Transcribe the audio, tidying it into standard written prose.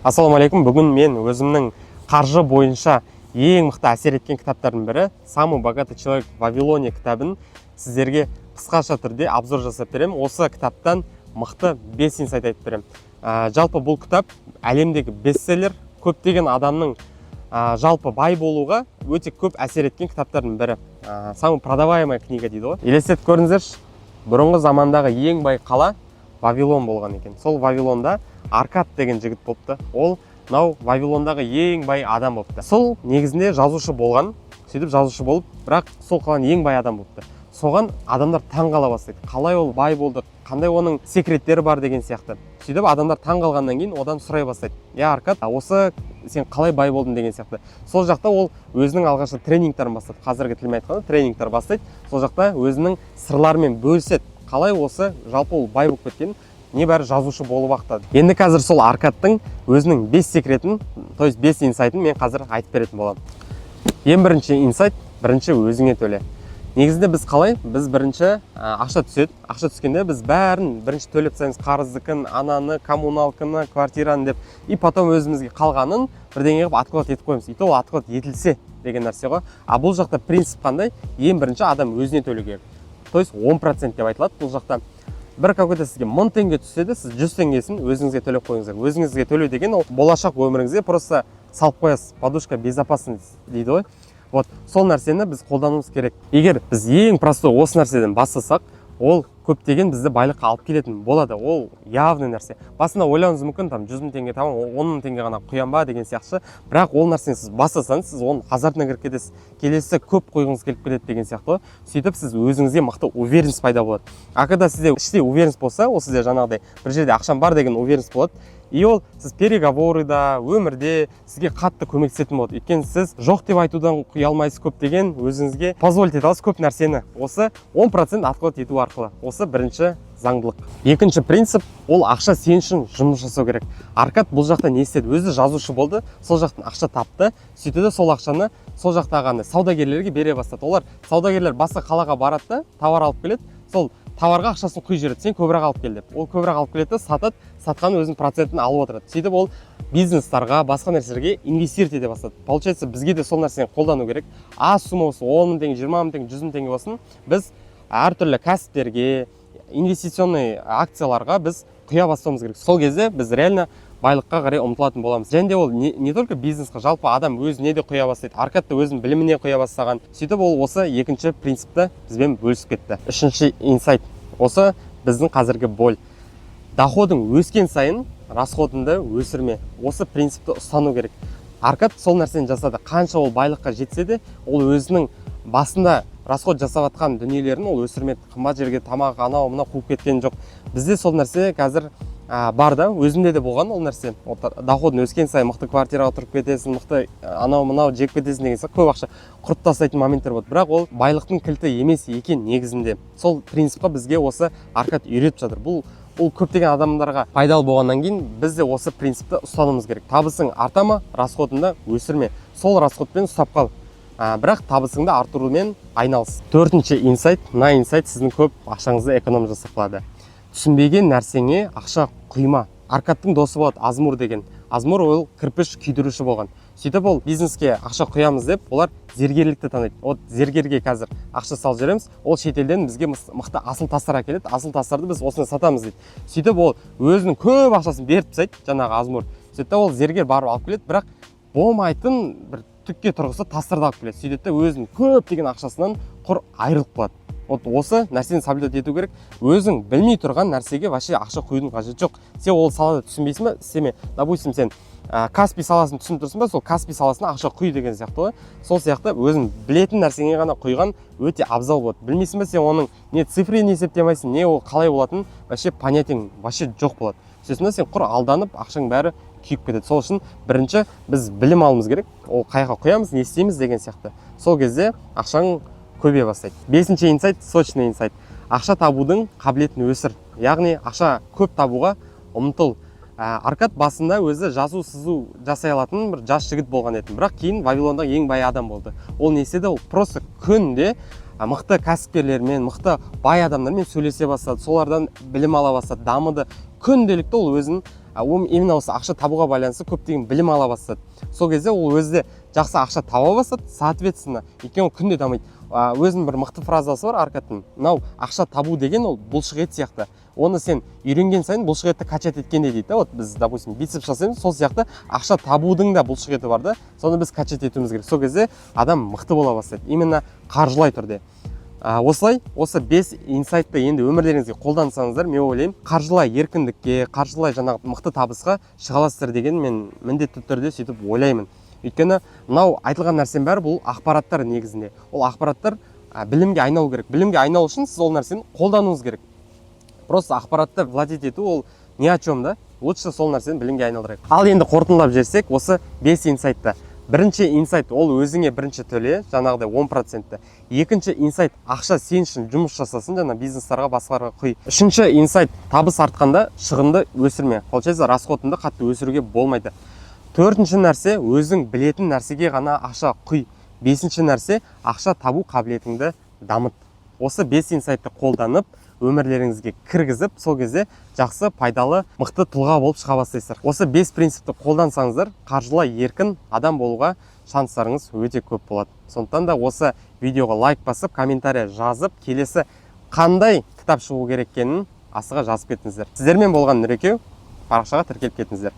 Ассалаумағалейкум. Бүгін мен өзімнің қаржы бойынша ең мықты әсер еткен кітаптардың бірі «Самый богатый человек в Вавилоне» кітабын сіздерге қысқаша түрде обзор жасап беремін. Осы кітаптан мықты 5 инсайт айтып беремін. Жалпы бұл кітап әлемдегі бестселлер, көптеген адамның жалпы бай болуға өте көп әсер еткен кітаптардың бірі. Самый продаваемая книга дейді ғой. Елестетіп көріңіздерші, бұрынғы замандағы ең бай қала Вавилон болған екен. Сол Вавилонда Аркад деген жігіт болыпты. Ол Вавилондағы ең бай адам болыпты. Сол негізінде жазушы болған, сөйтіп жазушы болып, бірақ сол қаланың ең бай адам болыпты. Соған адамдар таң қала бастайды. Қалай ол бай болды, қандай оның секреттері бар деген сияқты. Сөйтіп адамдар таң қалғаннан кейін одан сұрай бастайды. Аркад, осы сен қалай бай болдың деген сияқты. Сол жақта ол өзінің алғашқы тренингтерін бастады. Қазіргі тілмен айтқанда тренингтер бастайды. Сол жақта өзінің сырларымен бөліседі. Қалай осы жалпы ол бай болып кеткен, небәрі жазушы болып ақтады. Енді қазір сол Аркадтың өзінің 5 секретін, то есть 5 инсайтын мен қазір айтып беретін боламын. Ең бірінші инсайт, бірінші өзіңе төле. Негізінде біз қалай? Біз бірінші ақша түседі. Ақша түскенде біз бәрін бірінші төлеп тастаймыз. Қарыздыкын, ананы, коммуналканы, квартираны деп. И потом өзімізге қалғанын бірдеңе қылып отклад етіп қоямыз. И то отклад етілсе деген нәрсе ғой. А бұл жақта принцип қандай? Ең бірінші адам өзіне төлеу керек. То есть 10% деп айтылады. Бұл жақта бір какой-то сізге 1000 теңге түссе де, сіз 100 теңгесін өзіңізге төлеп қойыңыздар. Өзіңізге төлеу деген ол болашақ өміріңізге просто салып қоясыз. Подушка безопасность дейді ғой. Вот, сол нәрсені біз қолдануымыз керек. Егер біз ең простой осы нәрседен бастасақ, ол көптеген бізді байлыққа алып келетін болады. Ол явный нәрсе. Басында ойлауыңыз мүмкін, 100 000 теңге табам, 10 000 теңге ғана құям ба деген сияқты. Бірақ ол нәрсені сіз бастасаңыз, сіз оның азартына кіріп кетесіз. Келесі көп қойғыңыз келіп кетеді деген сияқты. Сөйтіп сіз өзіңізге мықты уверенность пайда болады. А когда сізде іште уверенность болса, ол сізде жаңағыдай бір жерде ақшам бар деген уверенность болады. И ол сіз переговорыда, өмірде сізге қатты көмектесетін болады. Өйткені сіз жоқ деп айтудан ұялмайсыз, көптеген өзіңізге позволить ете аласыз көп нәрсені. Осы 10% отклад ету арқылы. Осы бірінші заңдылық. Екінші принцип, ол ақша сен үшін жұмыс жасау керек. Аркад бұл жақта не істеді? Өзі жазушы болды, сол жақтан ақша тапты, сөйтеді сол ақшаны сол жақтағы саудагерлерге бере бастады. Олар саудагерлер басқа қалаға барады да, товар алып келеді, сол товарға ақшасын құй жібереді, сен көбірек алып кел деп. Ол көбірек алып келеді, сатады, сатқан өзінің процентін алып отырады. Сөйтіп ол бизнестарға, басқа нәрселерге инвестировать ете бастады. Получается, бізге де сол нәрсені қолдану керек. Аз сумма болсын, 10 000 теңге, 20 000 теңге, 100 000 теңге болсын, біз әртүрлі кәсіптерге, инвестиционный акцияларға біз құя бастауымыз керек. Сол кезде біз реально байлыққа қарай ұмтылатын боламыз. Және де ол не только бизнесқа, жалпы адам өзіне де құя бастайды. Аркад та өзінің біліміне құя бастаған. Сөйтіп ол осы екінші принципті бізбен бөлісіп кетті. Үшінші инсайт. Осы біздің қазіргі боль. Доходың өскен сайын расходыңды өсірме. Осы принципті ұстану керек. Аркад сол нәрсені жасады. Қанша ол байлыққа жетсе де, ол өзінің басында расход жасап жатқан дүниелерін ол өсірмеді. Қымбат жерге тамақ, анау мына қуып кеткен жоқ. Бізде сол нәрсе қазір бар да, өзімде де болған ол нәрсе. Доходың өскен сайын мықты квартираға тұрып кетесің, мықты анау мынау жеп кетесің деген сияқты көп ақша құрт тастайтын моменттер болды. Бірақ ол байлықтың кілті емес екен негізінде. Сол принципқа бізге осы Аркад үйретіп жатыр. Бұл көптеген адамдарға пайдалы болғаннан кейін біз де осы принципті ұстануымыз керек. Табысың арта ма, расходыңды өсірме. Сол расходпен ұстап қал. Бірақ табысыңды артырумен айналыс. Төртінші инсайт, мына инсайт сіздің көп ақшаңызды эконом жасап қалады. Түсінбеген нәрсеңе ақша құйма. Аркадтың досы болады, Азмур деген. Азмур ол кірпіш күйдіруші болған. Сөйтіп ол бизнеске ақша құямыз деп, олар зергерлікті таниды. Вот зергерге қазір ақша салып жібереміз, ол шетелден бізге мықты асыл тастар әкеледі, асыл тастарды біз осыны сатамыз дейді. Сөйтіп ол өзінің көп ақшасын беріп тастайды, жаңағы Азмур. Сөйтіп ол зергер барып алып келеді, бірақ болмайтын бір түкке тұрғысы тастарды алып келеді. Сөйтіп өзінің көптеген ақшасынан құр айырылып қалады. Вот осы нәрсені соблюдать ету керек. Өзің білмей тұрған нәрсеге вообще ақша құюдың қажеті жоқ. Сен ол салада түсінбейсің бе? Істеме. Допустим, сен Каспий саласын түсініп тұрсың ба? Сол Каспий саласына ақша құй деген сияқты ғой. Сол сияқты өзің білетін нәрсеңе ғана құйған өте абзал болады. Білмейсің бе, сен оның не цифрін есептемайсың, не ол қалай болатынын вообще понятиең вообще жоқ болады. Сөзсінде сен құр алданып, ақшаң бәрі күйіп кетеді. Сол үшін бірінші біз білім алуымыз керек. Ол қайға құямыз, не істейміз деген сияқты. Сол кезде ақшаң көбейе бастайды. Бесінші инсайт, сочный инсайт. Ақша табудың қабілетін өсір. Яғни ақша көп табуға ұмтыл. Аркад басында өзі жазу сызу жасай алатын бір жас жігіт болған еді. Бірақ кейін Вавилонда ең бай адам болды. Ол не істеді? Ол просто күнде мықты кәсіпкерлермен, мықты бай адамдармен сөйлесе бастады. Солардан білім ала бастады, дамыды. Күнделікті ол өзін именно осы ақша табуға байланысты көптеген білім ала бастады. Сол кезде ол өзі жақсы ақша таба бастады, соответственно, екен ол күнде дамиды. Өзінің бір мықты фразасы бар Аркадтың: мынау ақша табу деген ол бұлшық ет сияқты. Оны сен үйренген сайын бұлшық етті качать еткенде дейді. Вот біз, допустим, бицепс жасаймыз, сол сияқты ақша табудың да бұлшық еті бар да, соны біз качать етуіміз керек. Сол кезде адам мықты бола бастайды, именно қаржылай түрде. Осылай, осы 5 инсайтты енді өмірлеріңізге қолдансаңыздар, мен ойлаймын, қаржылай еркіндікке, қаржылай жаңағы мықты табысқа шыға аласыздар деген мен міндетті түрде сөйтіп ойлаймын. Өйткені мынау айтылған нәрсенің бәрі бұл ақпараттар негізінде. Ол ақпараттар білімге айналу керек. Білімге айналу үшін сіз ол нәрсені қолдануыңыз керек. Просто ақпаратты владеть ету ол не о чем да. Лучше сол нәрсені білімге айналдырайық. Ал енді қорытындылап жіберсек, осы 5 инсайтты. Бірінші инсайт ол өзіңе бірінші төле, жаңағыдай 10%. Екінші инсайт ақша сен үшін жұмыс жасасын, жаңа бизнестарға, басқаларға құй. Үшінші инсайт табыс артқанда шығынды өсірме. Получается, расходыңды қатты өсіруге болмайды. Төртінші нәрсе өзің білетін нәрсеге ғана ақша құй. Бесінші нәрсе ақша табу қабілетіңді дамыт. Осы 5 инсайтты қолданып өмірлеріңізге кіргізіп, сол кезде жақсы, пайдалы, мықты тұлға болып шыға бастайсыздар. Осы 5 принципті қолдансаңыздар, қаржылай еркін адам болуға шанстарыңыз өте көп болады. Сондықтан да осы видеоға лайк басып, комментария жазып, келесі қандай кітап шығу керек екенін асыға жазып кетіңіздер. Сіздермен болған Нұрекеу, парақшаға тіркеліп кетіңіздер.